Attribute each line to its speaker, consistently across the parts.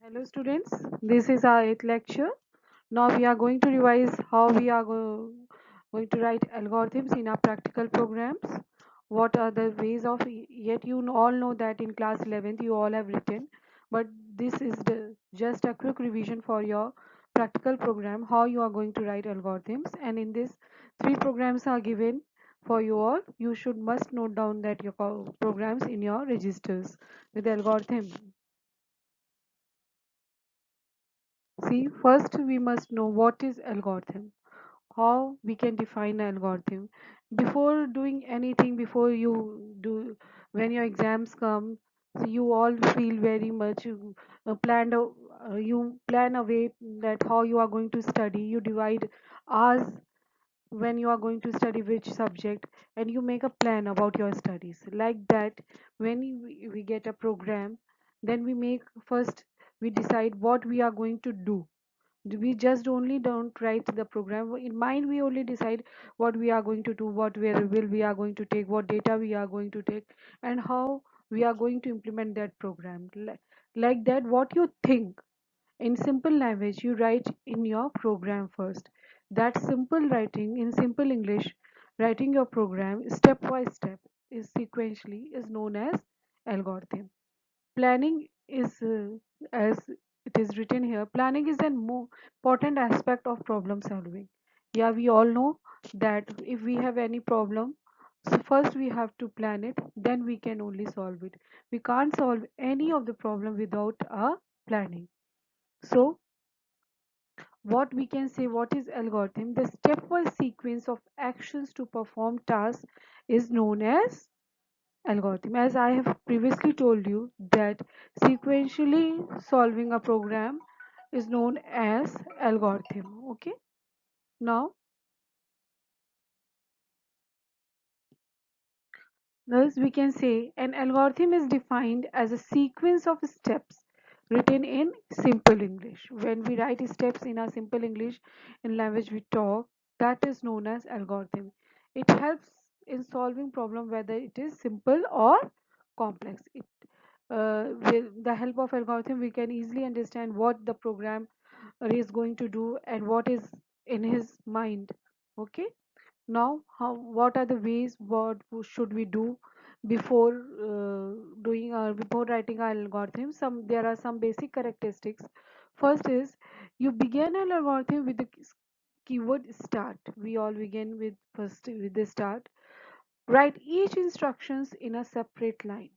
Speaker 1: Hello students, this is our 8th lecture. Now we are going to revise how we are going to write algorithms in our practical programs. What are the ways of, yet you all know that in class 11th you all have written, but this is just a quick revision for your practical program, how you are going to write algorithms. And in this, 3 programs are given for you all. You should must note down that your programs in your registers with the algorithm. See, first we must know what is algorithm, how we can define an algorithm. Before doing anything, before you do, when your exams come, so you all feel very much you plan a way that how you are going to study. You divide hours when you are going to study which subject, and you make a plan about your studies. Like that, when we get a program, then we make first we decide what we are going to do. We just only don't write the program in mind. We only decide what we are going to do, what will we are going to take, what data we are going to take, and how we are going to implement that program. Like that, what you think in simple language you write in your program first. That simple writing in simple English, writing your program step by step is sequentially is known as algorithm. Planning is, as it is written here, planning is an more important aspect of problem solving. Yeah, we all know that if we have any problem, so first we have to plan it, then we can only solve it. We can't solve any of the problem without a planning. So what we can say, what is algorithm? The stepwise sequence of actions to perform tasks is known as algorithm. As I have previously told you that sequentially solving a program is known as algorithm. Okay. Now, thus we can say an algorithm is defined as a sequence of steps written in simple English. When we write steps in a simple English in language we talk, that is known as algorithm. It helps in solving problem whether it is simple or complex. With the help of algorithm we can easily understand what the program is going to do and what is in his mind. Okay, now what are the ways, what should we do before before writing our algorithm? There are some basic characteristics. First is, you begin an algorithm with the keyword start. We all begin with first with the start. Write each instructions in a separate line.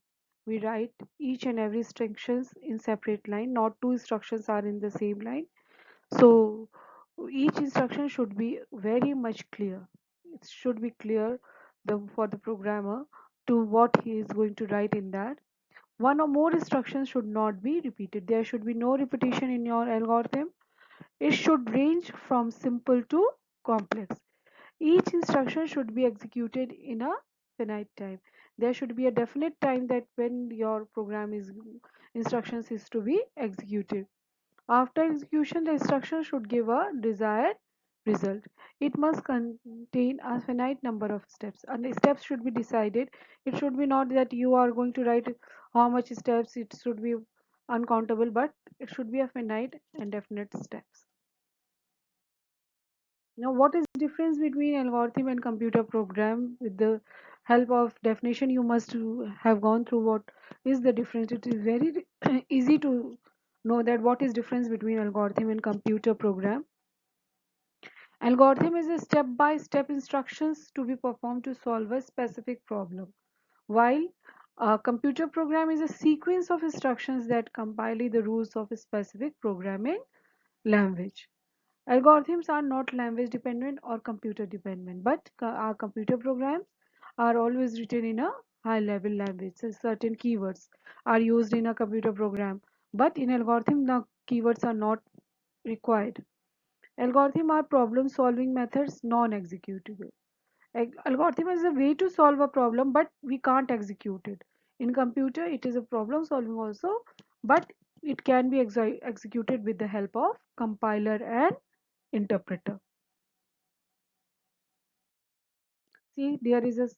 Speaker 1: We write each and every instructions in separate line, not two instructions are in the same line. So each instruction should be very much clear. It should be clear for the programmer to what he is going to write in that. One or more instructions should not be repeated. There should be no repetition in your algorithm. It should range from simple to complex. Each instruction should be executed in a finite time. There should be a definite time that when your program is instructions is to be executed. After execution, the instruction should give a desired result. It must contain a finite number of steps, and the steps should be decided. It should be not that you are going to write how much steps, it should be uncountable, but it should be a finite and definite steps. Now, what is the difference between algorithm and computer program? With the help of definition, you must have gone through what is the difference. It is very easy to know that what is difference between algorithm and computer program. Algorithm is a step-by-step instructions to be performed to solve a specific problem, while a computer program is a sequence of instructions that compile the rules of a specific programming language. Algorithms are not language dependent or computer dependent, but our computer programs are always written in a high level language. So certain keywords are used in a computer program, but in algorithm the keywords are not required. Algorithm are problem solving methods, non-executable. Algorithm is a way to solve a problem, but we can't execute it. In computer, it is a problem solving also, but it can be executed with the help of compiler and interpreter. See, there is a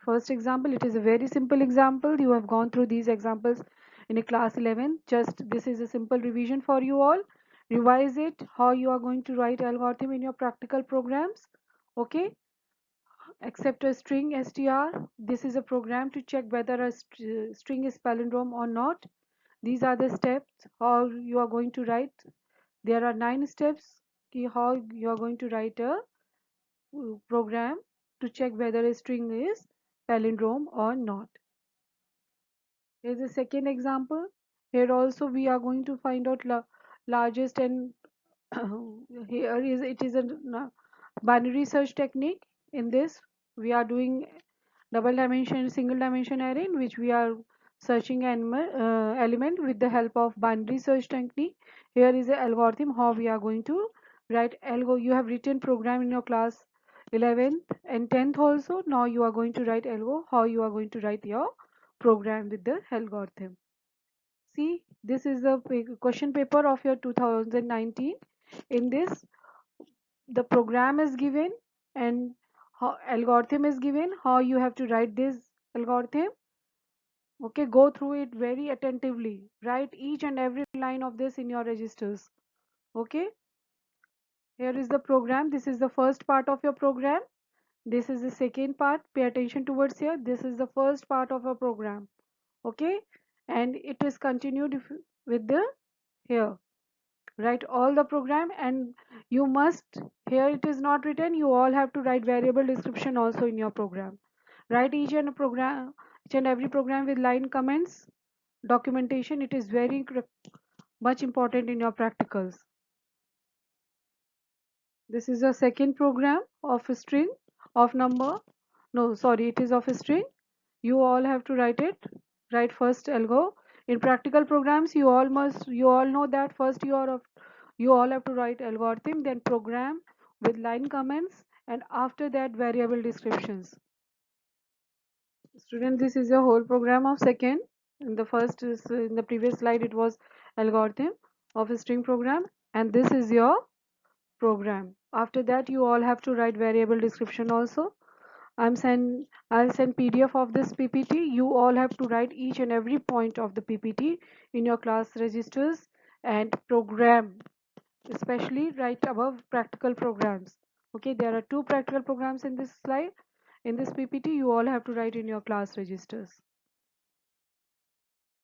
Speaker 1: first example. It is a very simple example. You have gone through these examples in a class 11. Just this is a simple revision for you all. Revise it how you are going to write algorithm in your practical programs. Okay, accept a string str. This is a program to check whether a string is palindrome or not. These are the steps how you are going to write. There are 9 steps how you are going to write a program to check whether a string is palindrome or not. Here's a second example. Here also we are going to find out largest and here is it is a binary search technique. In this we are doing double dimension single dimension array in which we are searching an element with the help of binary search technique. Here is the algorithm how we are going to write algo. You have written program in your class 11th and 10th also. Now you are going to write algo how you are going to write your program with the algorithm. See, this is the question paper of your 2019. In this, the program is given and how algorithm is given, how you have to write this algorithm. Okay, go through it very attentively. Write each and every line of this in your registers. Okay, here is the program. This is the first part of your program. This is the second part. Pay attention towards here. This is the first part of a program. Okay, and it is continued with the here. Write all the program and you must, here it is not written, you all have to write variable description also in your program. Write each and every program with line comments, documentation. It is very much important in your practicals. This is a second program of a string of number. No, sorry, it is of a string. You all have to write it. Write first algo. In practical programs, you all know that first you all have to write algorithm, then program with line comments, and after that variable descriptions. Student, this is a whole program of second. In the first is in the previous slide it was algorithm of a string program, and this is your program. After that you all have to write variable description also. I'll send PDF of this PPT. You all have to write each and every point of the PPT in your class registers and program, especially right above practical programs. Okay, there are 2 practical programs in this slide. In this PPT, you all have to write in your class registers.